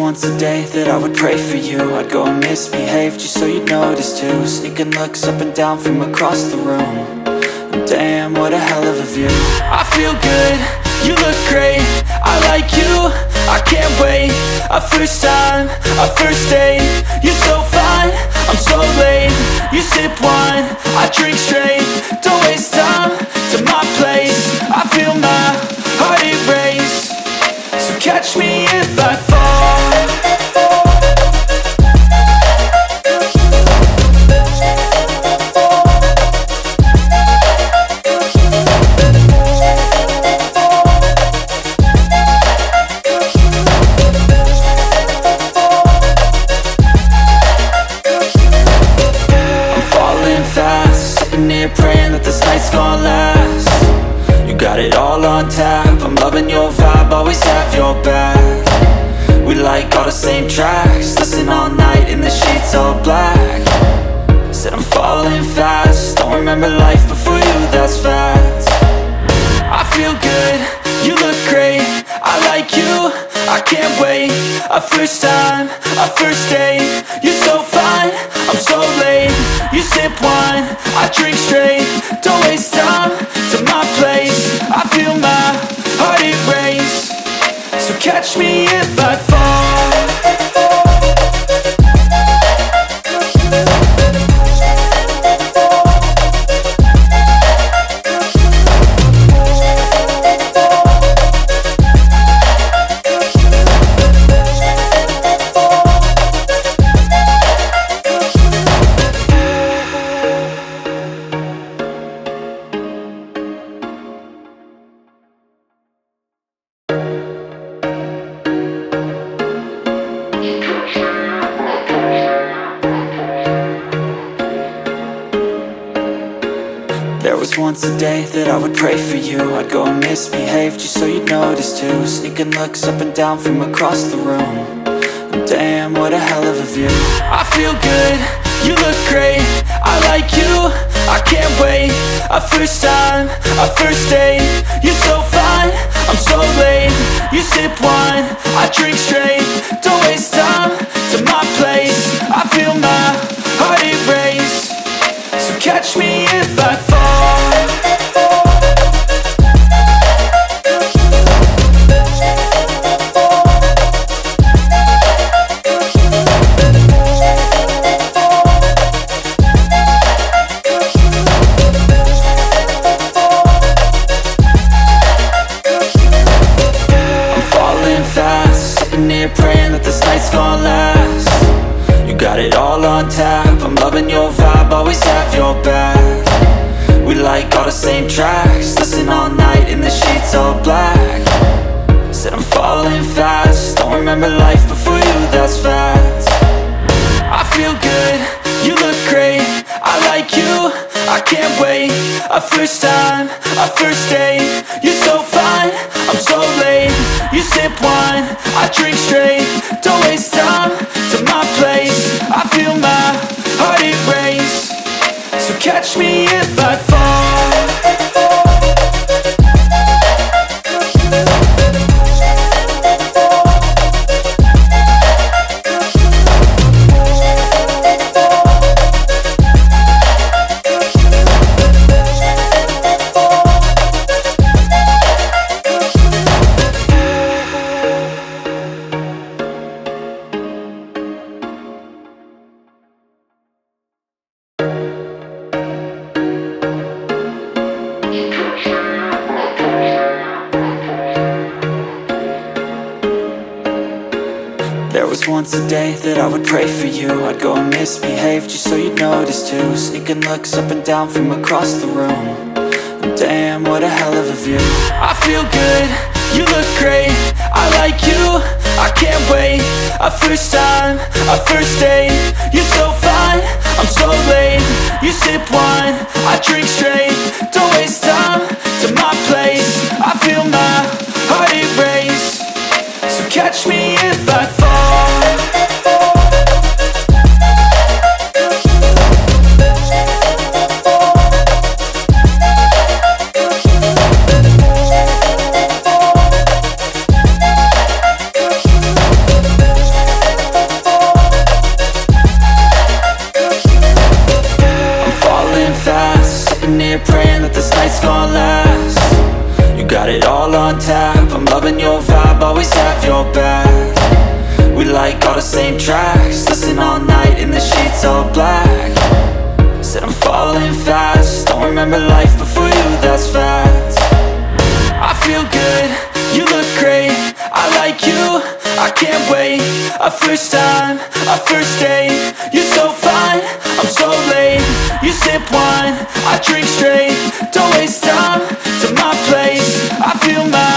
once a day that I would pray for you. I'd go and misbehave just so you'd notice too. Sneaking looks up and down from across the room. And damn, what a hell of a view. I feel good, you look great, I like you, I can't wait. A first time, a first date, you're so fine, I'm so late. You sip wine, I drink straight, don't waste time to my place. I feel my heart erase, so catch me if I fall. Praying that this night's gonna last. You got it all on tap, I'm loving your vibe, always have your back. We like all the same tracks, listen all night in the sheets all black. Said I'm falling fast, don't remember life before you, that's fact. I feel good, you look great, I like you, I can't wait. A first time, a first date, you're so fine, I'm so late. You sip wine, I drink straight, don't waste time to my place. I feel my heart erase, so catch me if I fall. There was once a day that I would pray for you. I'd go and misbehave just so you'd notice too. Sneaking looks up and down from across the room. And damn, what a hell of a view. I feel good, you look great, I like you, I can't wait. A first time, a first date, you're so fine, I'm so late. You sip wine, I drink straight, don't waste time to my place. I feel my heart erase, so catch me if I fall. Praying that this night's gonna last. You got it all on tap, I'm loving your vibe, always have your back. We like all the same tracks, listen all night in the sheets all black. Said I'm falling fast, don't remember life before you, that's fact. I feel good, you look great, I like you, I can't wait. A first time, a first date, you're so fine, I'm so late. You sip wine, I drink straight, don't waste time to my place. I feel my heart erase, so catch me if I fall. There was once a day that I would pray for you. I'd go and misbehave just so you'd notice too. Sneaking looks up and down from across the room. And damn, what a hell of a view. I feel good, you look great, I like you, I can't wait. A first time, a first date, you're so fine, I'm so late. You sip wine, I drink straight, don't waste time to my place. I feel my heart erase, so catch me if I fall. it all on tap, I'm loving your vibe, always have your back. We like all the same tracks, listen all night in the sheets all black. Said I'm falling fast, don't remember life before you, that's fact. I feel good, you look great, I like you, I can't wait. A first time, a first date, you're so fine, I'm so late. You sip wine, I drink straight, don't waste time to my place. I feel my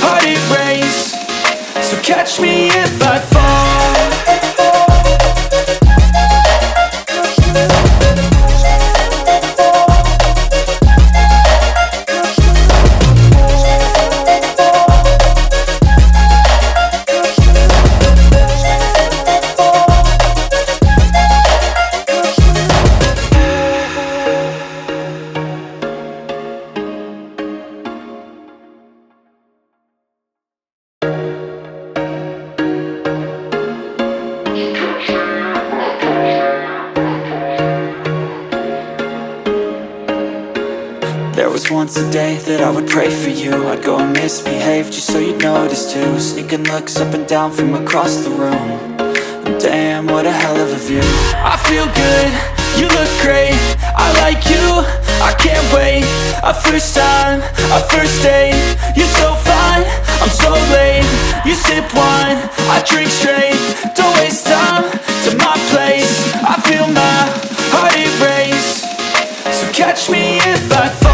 heart erase, so catch me if I fall. There was once a day that I would pray for you. I'd go and misbehave just so you'd notice too. Sneaking looks up and down from across the room, and damn, what a hell of a view. I feel good, you look great, I like you, I can't wait. A first time, a first date, you're so fine, I'm so late. You sip wine, I drink straight, don't waste time to my place. I feel my heart erase, so catch me if I fall.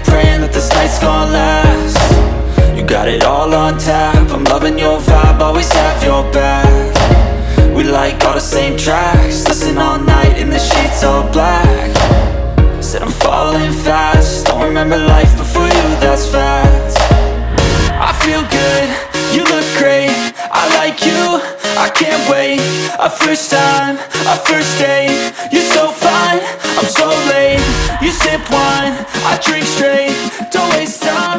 Praying that this night's gonna last. You got it all on tap, I'm loving your vibe, always have your back. We like all the same tracks, listen all night in the sheets all black. Said I'm falling fast, don't remember life before you, that's fact. I feel good, you look great, I like you, I can't wait. A first time, a first date, you're so fine, I'm so late. You sip wine, I drink straight, don't waste time